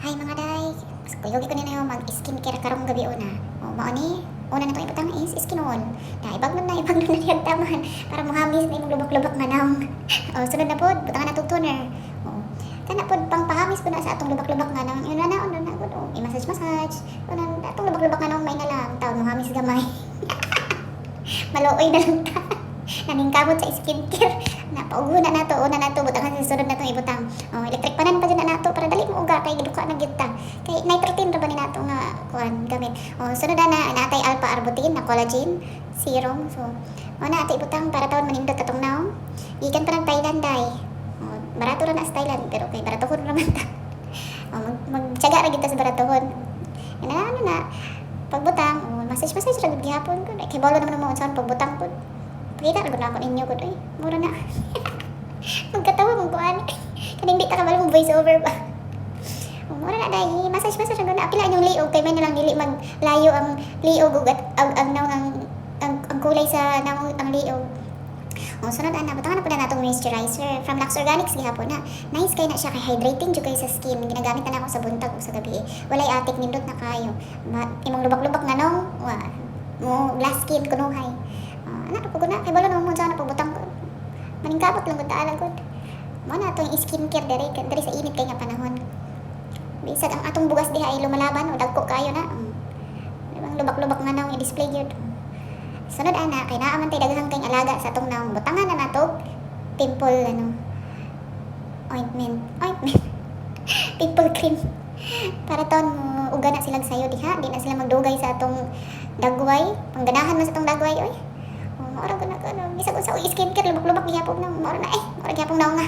Hi mga day, kuyogi ko nila yung mag-skincare karong gabi una. O mao ni, una na itong ibutang is skin on. Ibag nun na yung taman para muhamis na yung lubak-lubak manawang. O sunod na po, butangan na itong toner. O, kana po pang pahamis po na sa atong lubak-lubak manawang. Yun na po, i-massage-massage. Yun na, atong lubak-lubak manawang may nalang. Taon muhamis gamay. Maluoy na lang ta. Naningkamot sa skincare. Napauguna na to, una na to, butangan sa sunod na itong ibutang. O, electric panan pa dyan na to para dali mo uga kay giduka na gyud ta. Kay nitrotin ra ba ni nato nga kuan gamit. O sunod na natay alpha arbutin na collagen serum. So na atay ibutang para taon manindot atong naong. Gikan pa ng Thailand day. O barato ra na sa Thailand pero kay baratohon ra man ta. O magtiyaga ra gyud ta sa baratohon. Ano na pagbutang, massage ra gyud gihapon ko. Kay bolo naman mo sa pagbutang ko. Pakita ra ko ninyo ko doy. Mura na. Magkatawa mong kuan. Kaning di ta kabalo mong voice over ba. Mura na dai, massage ra gud na apila yung liog kay may nalang dili maglayo ang liog ug ang naw ang kulay sa naw ang liog. Sunod ana butangan na pud natong moisturizer from Lux Organics gihapon na. Nice kay na siya kay hydrating jud kay sa skin. Ginagamit na ako sa buntag ug sa gabi. Walay atik nindot na kayo. Imong lubak-lubak nga nong mo glass skin kunuhay. Ana ko guna kay balo naman mo sa pagbutang ko. Maningkabot lang gud ta gud. Mo na atong skincare diri sa init kay nga panahon. Bisag ang atong bugas diha ay lumalaban o dagko kayo na. Ibang lubak-lubak nga naong i-display yun. Sunod ana kay naa man tay daghang kay alaga sa atong naong butangan na nato pimple ointment pimple cream para taon mo uga na silang sayo diha di na sila magdugay sa atong dagway pangganahan man sa atong dagway oy. Mora ko na bisag sa skincare lubak-lubak gihapon na mora na mora gihapon na nga.